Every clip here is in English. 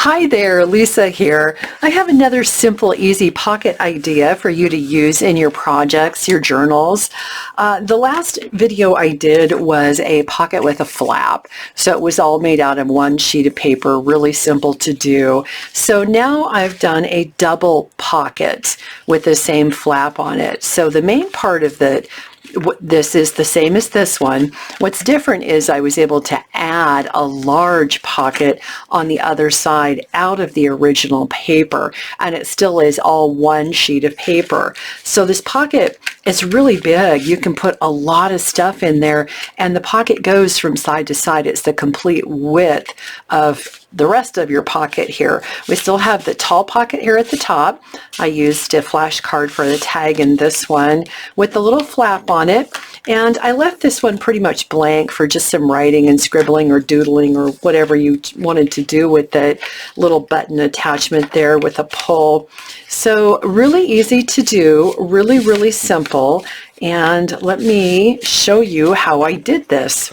Hi there, Lisa here. I have another simple, easy pocket idea for you to use in your projects, your journals. The last video I did was a pocket with a flap. So it was all made out of one sheet of paper, really simple to do. So now I've done a double pocket with the same flap on it. So the main part of this is the same as this one. What's different is I was able to add a large pocket on the other side out of the original paper, and it still is all one sheet of paper. So this pocket is really big. You can put a lot of stuff in there, and the pocket goes from side to side. It's the complete width of the rest of your pocket here. We still have the tall pocket here at the top. I used a flash card for the tag in this one with the little flap on it, and I left this one pretty much blank for just some writing and scribbling or doodling or whatever you wanted to do with the little button attachment there with a pull. So really easy to do, really simple, and let me show you how I did this.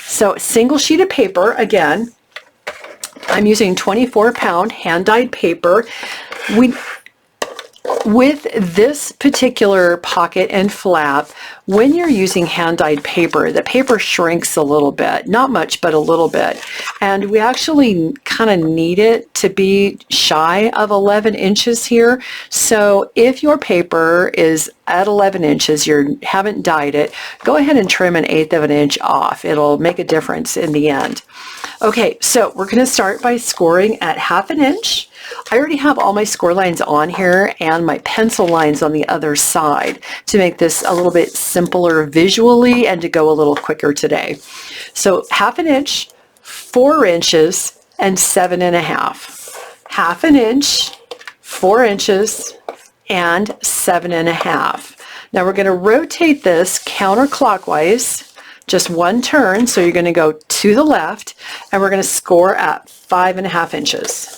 So single sheet of paper again. I'm using 24-pound hand-dyed paper. With this particular pocket and flap, when you're using hand-dyed paper, the paper shrinks a little bit, not much, but a little bit. And we actually kind of need it to be shy of 11 inches here. So if your paper is at 11 inches, you haven't dyed it, go ahead and trim 1/8 of an inch off. It'll make a difference in the end. Okay, so we're going to start by scoring at 1/2 inch. I already have all my score lines on here and my pencil lines on the other side to make this a little bit simpler visually and to go a little quicker today. So 1/2 inch, 4 inches, and 7.5. 1/2 inch, 4 inches, and 7.5. Now we're going to rotate this counterclockwise, just one turn, so you're going to go to the left, and we're going to score at 5.5 inches.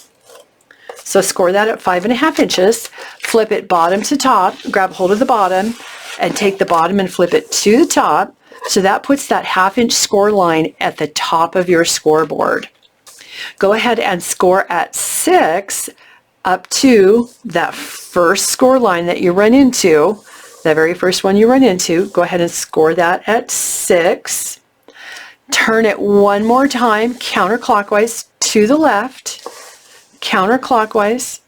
So score that at 5.5 inches, flip it bottom to top, grab hold of the bottom, and take the bottom and flip it to the top. So that puts that 1/2 inch score line at the top of your scoreboard. Go ahead and score at 6 up to that first score line that you run into, the very first one you run into. Go ahead and score that at 6. Turn it one more time counterclockwise to the left, counterclockwise,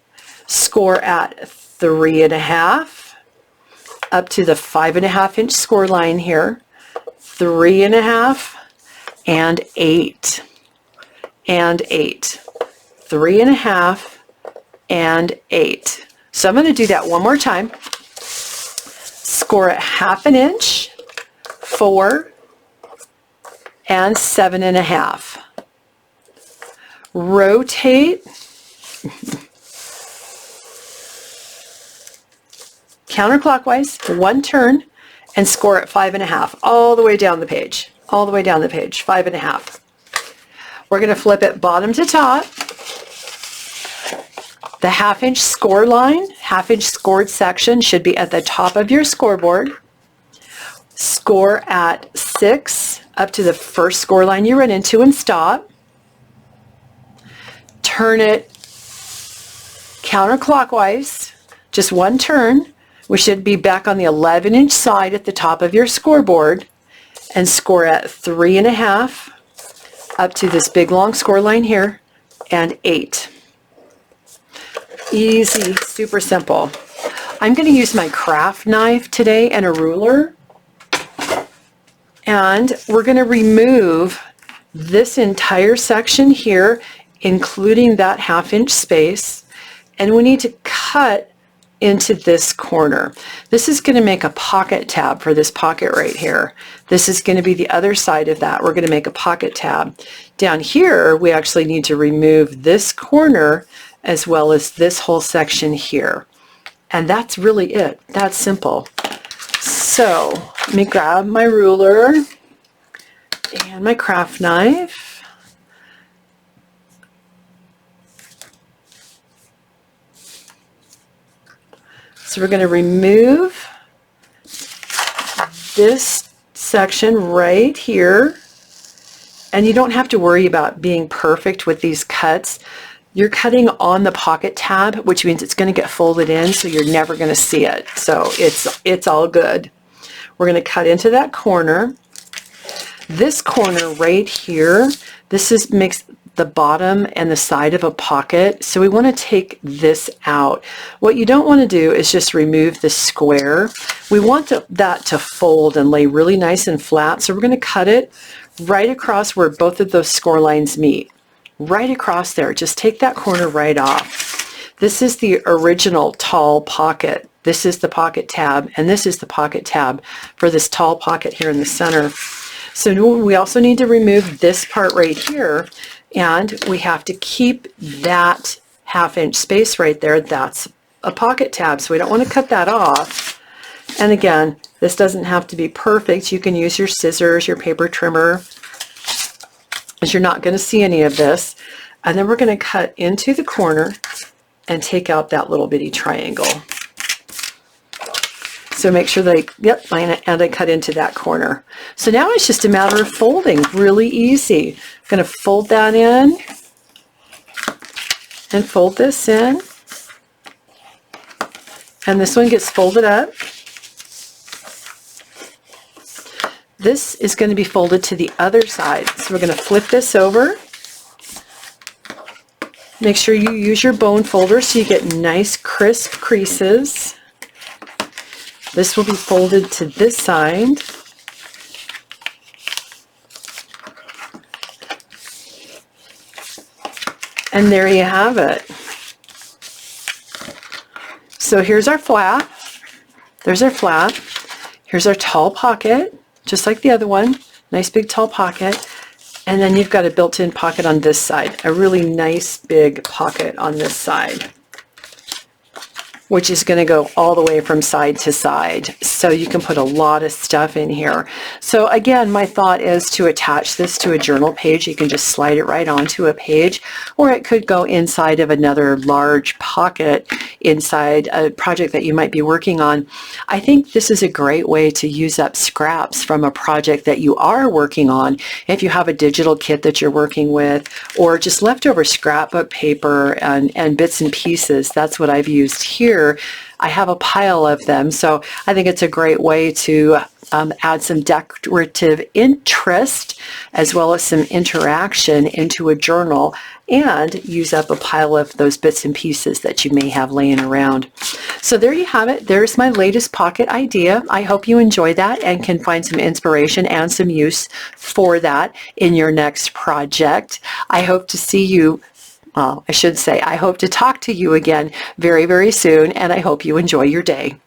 score at 3.5 up to the 5.5 inch score line here, 3.5 and 8 and 8, 3.5 and 8. So I'm going to do that one more time. Score at 1/2 inch, 4 and 7.5. Rotate counterclockwise, one turn, and score at 5.5 all the way down the page, 5.5. We're going to flip it bottom to top. The 1/2 inch score line, 1/2 inch scored section should be at the top of your scoreboard. Score at 6 up to the first score line you run into and stop. Turn it counterclockwise, just one turn. We should be back on the 11 inch side at the top of your scoreboard, and score at 3.5 up to this big long score line here, and 8. Easy, super simple. I'm going to use my craft knife today and a ruler, and we're going to remove this entire section here, including that 1/2 inch space, and we need to cut into this corner. This is going to make a pocket tab for this pocket right here. This is going to be the other side of that. We're going to make a pocket tab. Down here, we actually need to remove this corner as well as this whole section here. And that's really it. That's simple. So let me grab my ruler and my craft knife. So we're going to remove this section right here, and you don't have to worry about being perfect with these cuts. you're cutting on the pocket tab, which means it's going to get folded in, so you're never going to see it. So it's all good. We're going to cut into that corner. This corner right here, this makes the bottom and the side of a pocket. So we want to take this out. What you don't want to do is just remove the square. We want that to fold and lay really nice and flat. So we're going to cut it right across where both of those score lines meet. Right across there. Just take that corner right off. This is the original tall pocket. This is the pocket tab, and this is the pocket tab for this tall pocket here in the center. So we also need to remove this part right here, and we have to keep that 1/2 inch space right there. That's a pocket tab, so we don't want to cut that off. And again, this doesn't have to be perfect. You can use your scissors, your paper trimmer, as you're not going to see any of this. And then we're going to cut into the corner and take out that little bitty triangle. So make sure that I cut into that corner. So now it's just a matter of folding. Really easy. I'm going to fold that in and fold this in. And this one gets folded up. This is going to be folded to the other side. So we're going to flip this over. Make sure you use your bone folder so you get nice crisp creases. This will be folded to this side. And there you have it. So here's our flap. There's our flap. Here's our tall pocket, just like the other one. Nice big tall pocket. And then you've got a built-in pocket on this side. A really nice big pocket on this side, which is going to go all the way from side to side. So you can put a lot of stuff in here. So again, my thought is to attach this to a journal page. You can just slide it right onto a page, or it could go inside of another large pocket inside a project that you might be working on. I think this is a great way to use up scraps from a project that you are working on. If you have a digital kit that you're working with, or just leftover scrapbook paper and bits and pieces, that's what I've used here. I have a pile of them, so I think it's a great way to add some decorative interest as well as some interaction into a journal and use up a pile of those bits and pieces that you may have laying around. So there you have it. There's my latest pocket idea. I hope you enjoy that and can find some inspiration and some use for that in your next project. I hope to see you I should say, I hope to talk to you again very, very soon, and I hope you enjoy your day.